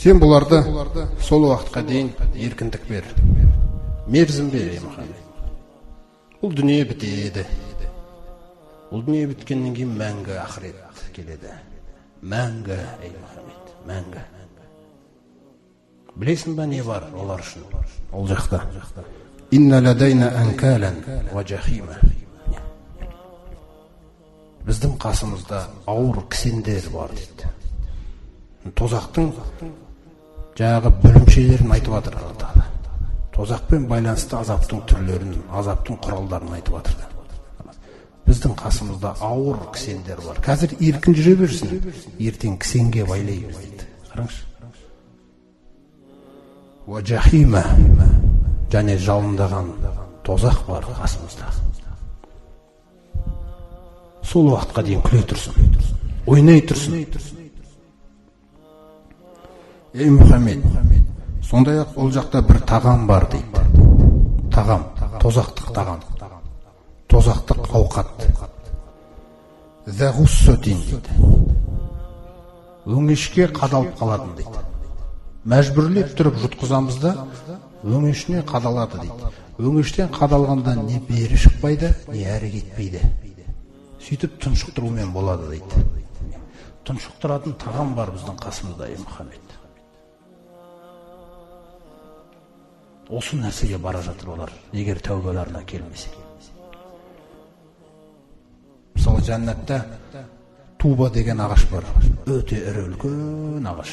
Сен бұларды сол уақытқа дейін еркіндік бер. Мерзім бер, ей Мұхаммед. Бұл дүние бітеді. Бұл дүние біткеннен кейін мәңгі ақырет келеді. Мәңгі, ей Мұхаммед, мәңгі. Білесің ба не бар олар үшін? Ол жақта. Инна ладайна анкалан ва жахима. Біздің қасымызда ауыр кісендер бар дейді. Тозақтың жаңағы бөлімшелерін айтып жатыр. Тозақпен байланысты азаптың түрлерін, азаптың құралдарын айтып жатыр. Біздің қасымызда ауыр кісендер бар. Қазір еркін жүре берсін, ертең кісенге байлай береді. Қараңызшы. Ва жахима, және жалындаған тозақ бар қасымызда. Сол уақытқа дейін күле тұрсын, ойнай тұрсын. Ей Мұхаммед, сондай-ақ ол жақта бір тағам бар дейді. Тағам, тозақтық тағам, тозақтық ауқат. Зәғуссотин дейді. Өңешке қадалып қалатын дейді. Мәжбүрлеп тұрып жұтқызамыз да, өңешіне қадалады дейді. Өңештен қадалғанда не бері шықпайды, не әрі кетпейді. Сөйтіп тұншықтырумен болады дейді. Тұншықтыратын тағам бар біздің қасымызда, ей Мұхаммед. Осы нәрсеге бара жатыр олар, егер тәубаларына келмесе. Мысалы, жәннатта туба деген ағаш бар. Өте ірі үлкен ағаш.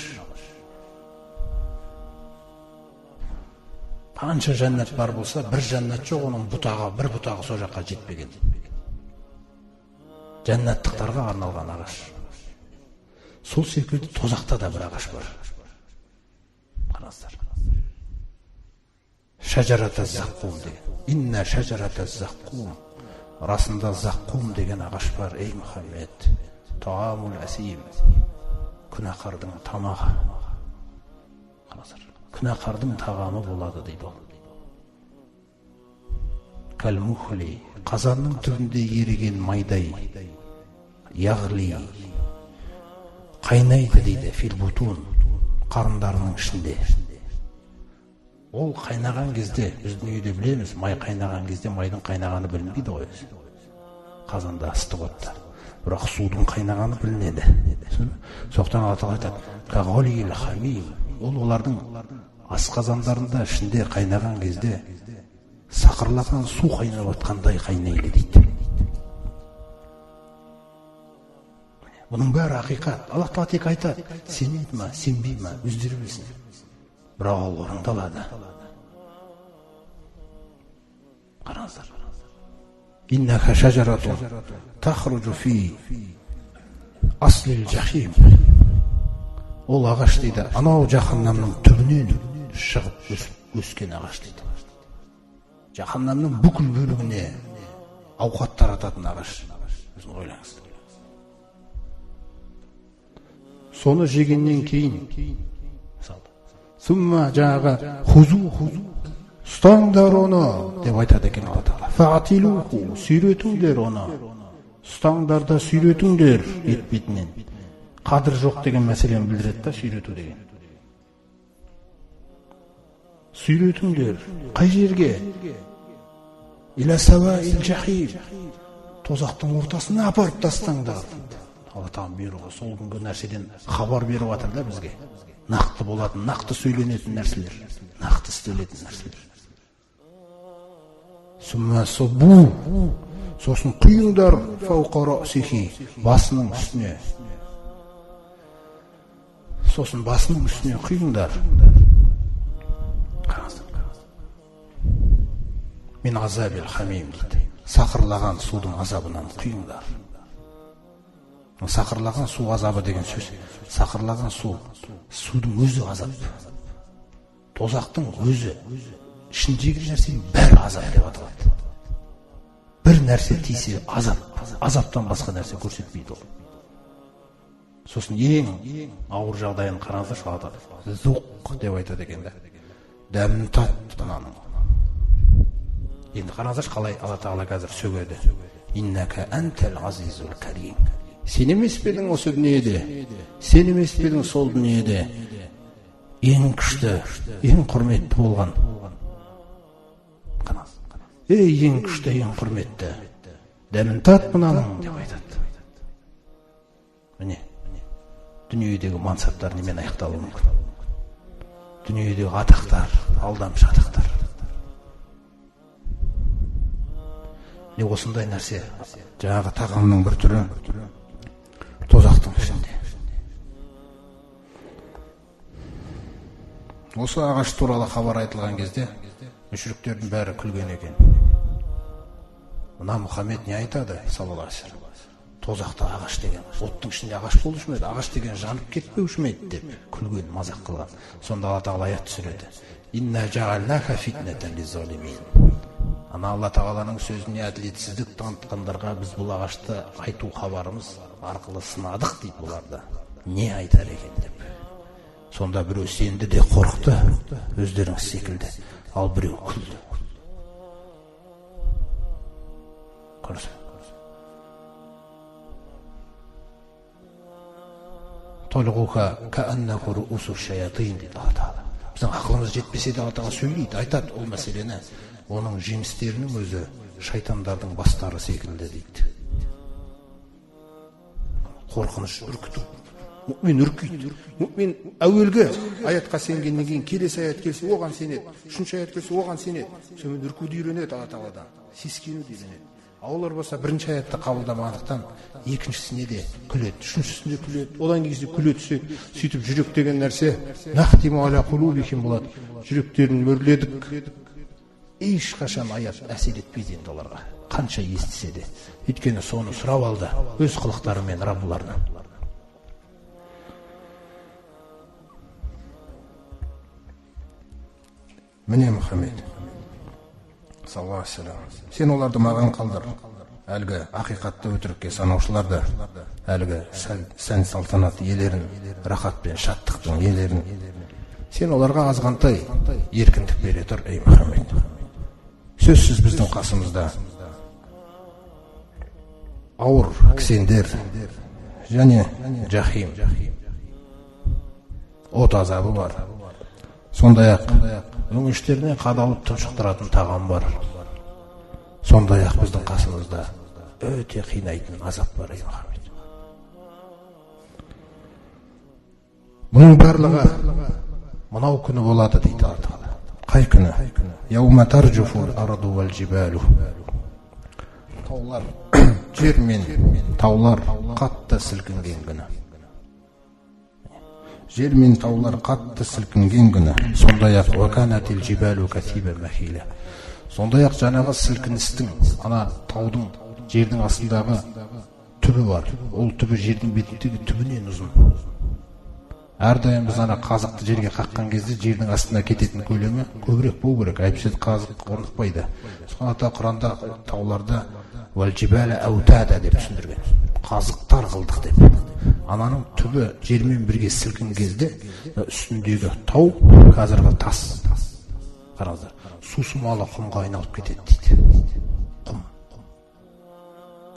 Қанша жәннат бар болса, бір жәннат жоқ, оның бұтағы, бір бұтағы сол жаққа жетпеген. Жәннаттықтарға арналған ағаш. Сол секілді тозақта да бір ағаш бар. Қараңыздар. Шажарата заққум деген. Инна шажарата заққум. Расында заққум деген ағаш бар, ей Мұхаммед. Таамул асим. Күнәқардың тамағы. Қараңыздар. Күнәқардың тағамы болады дейді ол. Кәлмухли, қазанның түбінде еріген майдай, яғли, қайнайды дейді, филбутун, қарындарының ішінде. Ол қайнаған кезде, біздің үйде білеміз, май қайнаған кезде майдың қайнағаны білінбейді ғой. Қазанда ыстық отта. Бірақ судың қайнағаны білінеді. Соқтан Алла Тағала айтады, кағолил хамим. Ол олардың асқазандарында ішінде қайнаған кезде сақырлаған су қайнап атқандай қайнайды дейді. Бұның бәрі ақиқат. Аллах Тағала тек айтады, сенеді ма, сенбей ма, өздері білсін. Бірақ ол орындалады. Қараңыздар. Иннаха шажаратун тахруджу фи аслил жахим. Ол ағаш дейді, анау жаханнамның түбінен шығып өскен ағаш дейді. Жаханнамның бүкіл бөлігіне ауқат тарататын ағаш. Өзін ойлаңыз. Соны жегеннен кейін, Сумма жаңағы хузу, ұстаңдар оны, деп айтады екен Алла Тағала. Фаатилуху, сүйретіңдер оны. Ұстаңдар да сүйретіңдер етбетінен. Қадір жоқ деген мәселені білдіреді да, сүйрету деген. Сүйретіңдер, қай жерге? Иля саваил жахим. Тозақтың ортасына апарып тастаңдар. Алла Тағала бұйрығы, сол күнгі нәрседен хабар беріп жатыр да бізге. Нақты болатын, нақты сөйленетін нәрселер, нақты істелетін нәрселер. Сумма собу, сосын құйыңдар фауқа раъсихи, басының үстіне. Сосын басының үстіне құйыңдар. Мен азабил хамим дейді. Сақырлаған судың азабынан құйыңдар. Сақырлаған су азабы деген сөз. Сақырлаған су, судың өзі азап. Тозақтың өзі, ішіндегі нәрсенің бәрі азап деп аталады. Бір нәрсе тисе азап, азаптан басқа нәрсе көрсетпейді ол. Сосын ең ауыр жағдайын қараңыздар, шалады. Зуқ деп айтады екен да. Дәмін тат мынаның. Енді қараңыздар, қалай Алла Тағала қазір сөгеді. Иннака антал азизул карим. Сен емес пе едің осы дүниеде? Сен емес пе едің сол дүниеде? ең күшті, ең құрметті болған. Ең күшті, ең құрметті. Дәмін тат мынаның деп айтады. Міне, дүниедегі мансаптар немен аяқталуы мүмкін? Дүниедегі атақтар, алдамшы атақтар. Не осындай нәрсе, жаңағы тағамның бір түрі тозақтың ішінде. Осы ағаш туралы хабар айтылған кезде мүшриктердің бәрі күлген екен. Мына Мұхаммед не айтады, саллаллаху алейхи ва саллям? Тозақта ағаш деген, оттың ішінде ағаш болушы ма еді? Ағаш деген жанып кетпеуші ме еді деп күлген, мазақ қылған. Сонда Алла Тағала аят түсіреді. Инна жаалнака фитнатан лиззалимин. Ана Алла Тағаланың сөзіне әділетсіздік танытқандарға біз бұл ағашты айту хабарымыз арқылы сынадық дейді бұларды. Не айтар екен деп. Сонда біреу сенді де қорықты, өздеріңіз секілді, ал біреу күлді. Көрсін. Толғуха кааннаху руусу шаятин дейді Алла Тағала. Біздің ақылымыз жетпесе де Алла Тағала сөйлейді, айтады ол мәселені. Оның жемістерінің өзі шайтандардың бастары секілді дейді. Қорқыныш, үркіту. Мүмин үркейді. Мүмин әуелгі аятқа сенгеннен кейін келесі аят келсе оған сенеді. Үшінші аят келсе оған сенеді. Сонымен үркуді үйренеді Алла Тағаладан. Сескенуді үйренеді. Олар болса бірінші аятты қабылдамағандықтан екіншісіне де күледі, үшіншісіне де күледі, одан кейінсе күле түседі. Сөйтіп жүрек деген нәрсе нахтиму аля қулубихим болады. Жүректерін мөрледік. Ешқашан аят әсер етпейді енді оларға. Қанша естісе де. Өйткені соны сұрап алды өз қылықтарымен Раббыларынан. Міне Мұхаммед саллаллаху алейхи ва саллям, сен оларды маған қалдыр. Әлгі ақиқатты өтірікке санаушыларды, әлгі сән салтанат иелерін, рахат пен шаттықтың иелерін, сен оларға азғантай еркіндік бере тұр, ей Мұхаммед. Сөзсіз біздің қасымызда ауыр кісендер және жахим, от азабы бар. Сондай-ақ өңештеріне қадалып тұншықтыратын тағам бар. Сондай-ақ біздің қасымызда өте қинайтын азап бар, ей Мұхаммед. Бұның барлығы мынау күні болады дейді Алла Тағала. Қай күні? Яума тарджуфул арду вал жибалу. Таулар, жер мен таулар қатты сілкінген күні. Жер мен таулар қатты сілкінген күні. Сондай-ақ ваканатил жибалу катиба махила. Сондай-ақ жаңағы сілкіністің, ана таудың, жердің астындағы түбі бар. Ол түбі жердің бетіндегі түбінен ұзын. Әрдайым біз ана қазықты жерге қаққан кезде жердің астына кететін көлемі көбірек болу керек. Әйтпесе қазық орнықпайды. Сондықтан Құранда тауларда вал жибала аутада деп түсіндірген. Қазықтар қылдық деп. Ананың түбі жермен бірге сілкін кезде үстіндегі тау қазіргі тас. Қараңыздар, сусымалы құмға айналып кетеді дейді. Құм.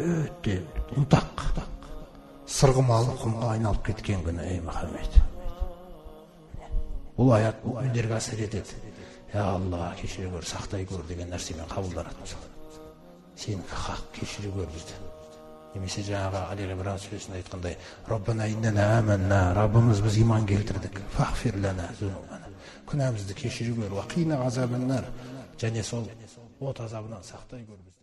Өте ұнтақ. Сырғымалы құмға айналып кеткен күні, ей Мұхаммед. Бұл аят мүминдерге әсер етеді. Я Алла, кешіре көр, сақтай көр деген нәрсемен қабылданады. Сен хақ кешіре көр бізді. Немесе жаңағы Али Ғимран сүресінде айтқандай, Раббана иннана аманна, Раббымыз біз иман келтірдік. Фағфир лана зунубана. Күнәмізді кешіре көр, уақина ғазабаннар. Және сол от азабынан сақтай көр бізді.